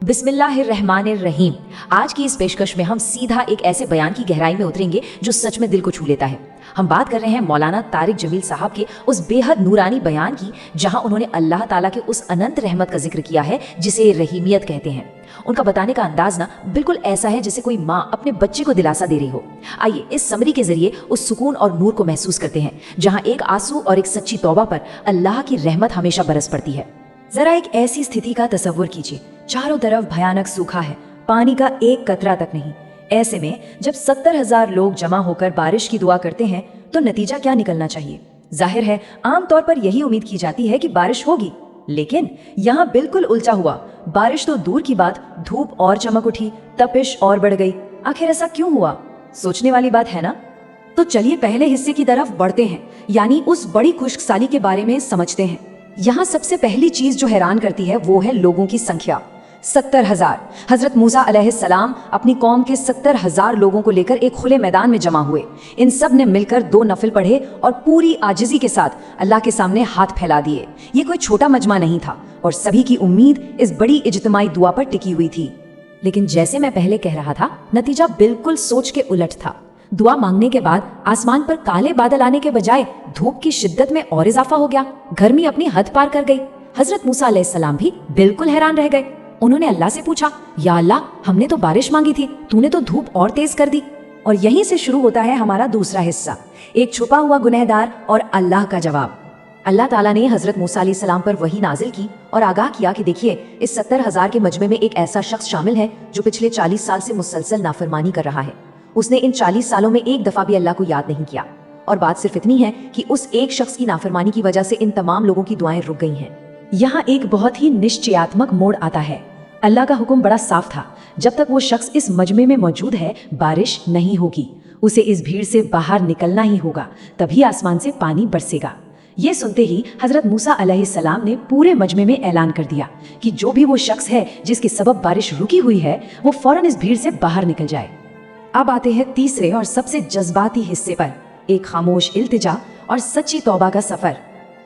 बिस्मिल्लाहिर्रहमानिर्रहीम। आज की इस पेशकश में हम सीधा एक ऐसे बयान की गहराई में उतरेंगे जो सच में दिल को छू लेता है। हम बात कर रहे हैं मौलाना तारिक जमील साहब के उस बेहद नूरानी बयान की, जहां उन्होंने अल्लाह ताला के उस अनंत रहमत का जिक्र किया है जिसे रहीमियत कहते हैं। उनका बताने का अंदाज ना बिल्कुल ऐसा है जैसे कोई माँ अपने बच्चे को दिलासा दे रही हो। आइए इस समरी के जरिए उस सुकून और नूर को महसूस करते हैं जहाँ एक आंसू और एक सच्ची तौबा पर अल्लाह की रहमत हमेशा बरस पड़ती है। जरा एक ऐसी स्थिति का तसव्वुर कीजिए, चारों तरफ भयानक सूखा है, पानी का एक कतरा तक नहीं। ऐसे में जब 70,000 लोग जमा होकर बारिश की दुआ करते हैं तो नतीजा क्या निकलना चाहिए? जाहिर है आमतौर पर यही उम्मीद की जाती है कि बारिश होगी, लेकिन यहाँ बिल्कुल उल्टा हुआ। बारिश तो दूर की बात, धूप और चमक उठी, तपिश और बढ़ गई। आखिर ऐसा क्यों हुआ? सोचने वाली बात है ना? तो चलिए पहले हिस्से की तरफ बढ़ते हैं, यानी उस बड़ी खुशकसाली के बारे में समझते हैं। यहाँ सबसे पहली चीज जो हैरान करती है वो है लोगों की संख्या। 70,000। हजरत मूसा अलैहिस्सलाम अपनी कौम के 70,000 लोगों को लेकर एक खुले मैदान में जमा हुए। इन सब ने मिलकर 2 नफिल पढ़े और पूरी आजिजी के साथ अल्लाह के सामने हाथ फैला दिए। ये कोई छोटा मजमा नहीं था और सभी की उम्मीद इस बड़ी इज्तिमाई दुआ पर टिकी हुई थी। लेकिन जैसे मैं पहले कह रहा था, नतीजा बिल्कुल सोच के उलट था। दुआ मांगने के बाद आसमान पर काले बादल आने के बजाय धूप की शिद्दत में और इजाफा हो गया। गर्मी अपनी हद पार कर गई। हजरत मूसा अलैहिस्सलाम भी बिल्कुल हैरान रह गए। उन्होंने अल्लाह से पूछा, या अल्लाह, हमने तो बारिश मांगी थी, तूने तो धूप और तेज कर दी। और यहीं से शुरू होता है हमारा दूसरा हिस्सा, एक छुपा हुआ गुनहगार और अल्लाह का जवाब। अल्लाह ताला ने हजरत मूसा अलैहिस्सलाम पर वही नाजिल की और आगाह किया कि देखिए, इस 70,000 के मजमे में एक ऐसा शख्स शामिल है जो पिछले 40 साल से मुसलसल नाफरमानी कर रहा है। उसने इन 40 सालों में एक दफा भी अल्लाह को याद नहीं किया। और बात सिर्फ इतनी है कि उस एक शख्स की नाफरमानी की वजह से इन तमाम लोगों की दुआएं रुक गई हैं। यहाँ एक बहुत ही निश्चयात्मक मोड़ आता है। अल्लाह का हुक्म बड़ा साफ था, जब तक वो शख्स इस मजमे में मौजूद है बारिश नहीं होगी। उसे इस भीड़ से बाहर निकलना ही होगा, तभी आसमान से पानी बरसेगा। ये सुनते ही हजरत मूसा अलैहिस्सलाम ने पूरे मजमे में ऐलान कर दिया कि जो भी वो शख्स है जिसके सबब बारिश रुकी हुई है, वो फौरन इस भीड़ से बाहर निकल जाए। अब आते हैं तीसरे और सबसे जज्बाती हिस्से पर, एक खामोश इल्तिजा और सच्ची तौबा का सफर।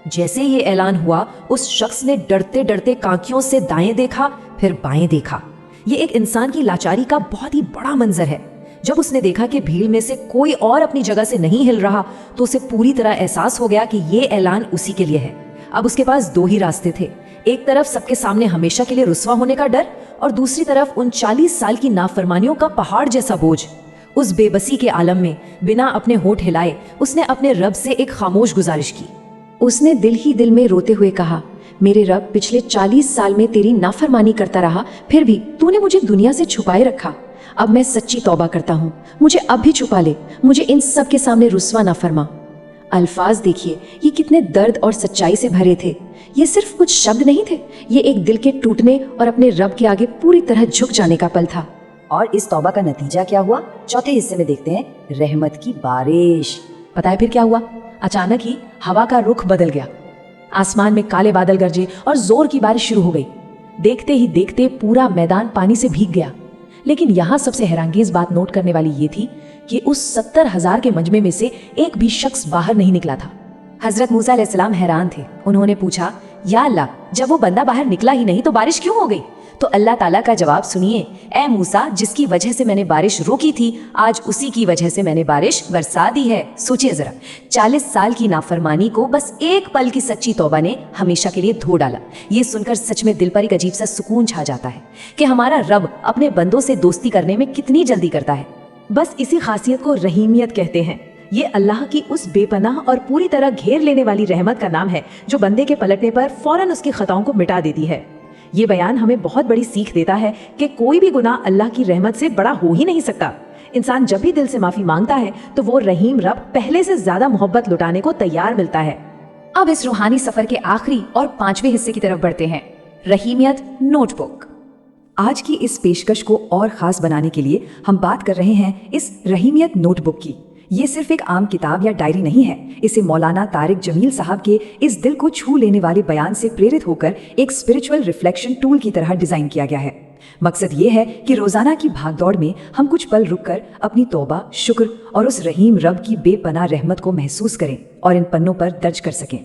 जैसे ये ऐलान हुआ, उस शख्स ने डरते डरते कांखियों से दाएं देखा, फिर बाएं देखा। ये एक इंसान की लाचारी का बहुत ही बड़ा मंजर है। जब उसने देखा कि भीड़ में से कोई और अपनी जगह से नहीं हिल रहा, तो उसे पूरी तरह एहसास हो गया कि ये ऐलान उसी के लिए है। अब उसके पास 2 ही रास्ते थे, एक तरफ सबके सामने हमेशा के लिए रुस्वा होने का डर, और दूसरी तरफ उन 40 साल की नाफरमानियों का पहाड़ जैसा बोझ। उस बेबसी के आलम में बिना अपने होठ हिलाए उसने अपने रब से एक खामोश गुजारिश की। उसने दिल ही दिल में रोते हुए कहा, मेरे रब, पिछले 40 साल में तेरी नाफरमानी करता रहा, फिर भी तूने मुझे दुनिया से छुपाए रखा। अब मैं सच्ची तौबा करता हूँ, मुझे अब भी छुपा ले, मुझे इन सब के सामने रुस्वा ना फरमा। अल्फाज देखिए, ये कितने दर्द और सच्चाई से भरे थे। ये सिर्फ कुछ शब्द नहीं थे, ये एक दिल के टूटने और अपने रब के आगे पूरी तरह झुक जाने का पल था। और इस तौबा का नतीजा क्या हुआ? चौथे हिस्से में देखते हैं, रहमत की बारिश। पता है फिर क्या हुआ? अचानक ही हवा का रुख बदल गया, आसमान में काले बादल गरजे और जोर की बारिश शुरू हो गई। देखते ही देखते पूरा मैदान पानी से भीग गया। लेकिन यहाँ सबसे हैरानगेज बात नोट करने वाली ये थी कि उस 70,000 के मजमे में से एक भी शख्स बाहर नहीं निकला था। हजरत मूसा अलैहिस्सलाम हैरान थे। उन्होंने पूछा, या अल्लाह, जब वो बंदा बाहर निकला ही नहीं तो बारिश क्यों हो गई? तो अल्लाह ताला का जवाब सुनिए, ऐ मूसा, जिसकी वजह से मैंने बारिश रोकी थी, आज उसी की वजह से मैंने बारिश बरसा दी है। सोचिए जरा, 40 साल की नाफरमानी को बस एक पल की सच्ची तौबा ने हमेशा के लिए धो डाला। ये सुनकर सच में दिल पर एक अजीब सा सुकून छा जाता है कि हमारा रब अपने बंदों से दोस्ती करने में कितनी जल्दी करता है। बस इसी खासियत को रहीमियत कहते हैं। ये अल्लाह की उस बेपनाह और पूरी तरह घेर लेने वाली रहमत का नाम है जो बंदे के पलटने पर फौरन उसकी खताओं को मिटा देती है। ये बयान हमें बहुत बड़ी सीख देता है कि कोई भी गुनाह अल्लाह की रहमत से बड़ा हो ही नहीं सकता। इंसान जब भी दिल से माफी मांगता है तो वो रहीम रब पहले से ज्यादा मोहब्बत लुटाने को तैयार मिलता है। अब इस रूहानी सफर के आखिरी और 5वें हिस्से की तरफ बढ़ते हैं, रहीमियत नोटबुक। आज की इस पेशकश को और खास बनाने के लिए हम बात कर रहे हैं इस रहीमियत नोटबुक की। ये सिर्फ एक आम किताब या डायरी नहीं है, इसे मौलाना तारिक जमील साहब के इस दिल को छू लेने वाले बयान से प्रेरित होकर एक स्पिरिचुअल रिफ्लेक्शन टूल की तरह डिजाइन किया गया है। मकसद ये है कि रोजाना की भागदौड़ में हम कुछ पल रुककर अपनी तौबा, शुक्र और उस रहीम रब की बेपनाह रहमत को महसूस करें और इन पन्नों पर दर्ज कर सकें।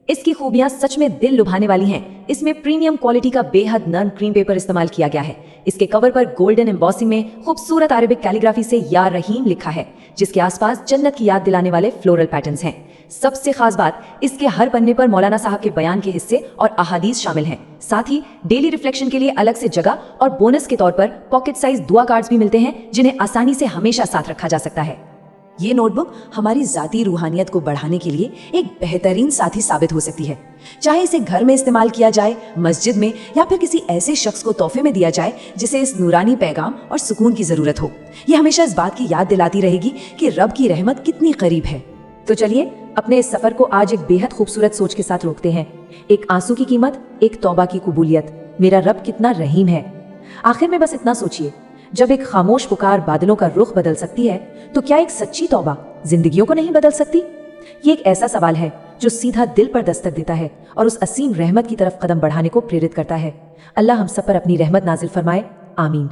इसकी खूबियां सच में दिल लुभाने वाली हैं। इसमें प्रीमियम क्वालिटी का बेहद नर्म क्रीम पेपर इस्तेमाल किया गया है। इसके कवर पर गोल्डन एम्बॉसिंग में खूबसूरत अरेबिक कैलीग्राफी से या रहीम लिखा है, जिसके आसपास जन्नत की याद दिलाने वाले फ्लोरल पैटर्न्स हैं। सबसे खास बात, इसके हर पन्ने पर मौलाना साहब के बयान के हिस्से और अहादीस शामिल हैं। साथ ही डेली रिफ्लेक्शन के लिए अलग से जगह और बोनस के तौर पर पॉकेट साइज दुआ कार्ड्स भी मिलते हैं, जिन्हें आसानी से हमेशा साथ रखा जा सकता है। ये नोटबुक हमारी जाती रूहानियत को बढ़ाने के लिए एक बेहतरीन साथी साबित हो सकती है। चाहे इसे घर में इस्तेमाल किया जाए, मस्जिद में, या फिर किसी ऐसे शख्स को तोहफे में दिया जाए जिसे इस नूरानी पैगाम और सुकून की जरूरत हो। ये हमेशा इस बात की याद दिलाती रहेगी कि रब की रहमत कितनी करीब है। तो चलिए अपने इस सफर को आज एक बेहद खूबसूरत सोच के साथ रोकते हैं। एक आंसू की कीमत, एक तौबा की कबूलियत। मेरा रब कितना रहीम है। आखिर में बस इतना सोचिए, जब एक खामोश पुकार बादलों का रुख बदल सकती है, तो क्या एक सच्ची तौबा जिंदगियों को नहीं बदल सकती? ये एक ऐसा सवाल है जो सीधा दिल पर दस्तक देता है और उस असीम रहमत की तरफ कदम बढ़ाने को प्रेरित करता है। अल्लाह हम सब पर अपनी रहमत नाजिल फरमाए। आमीन।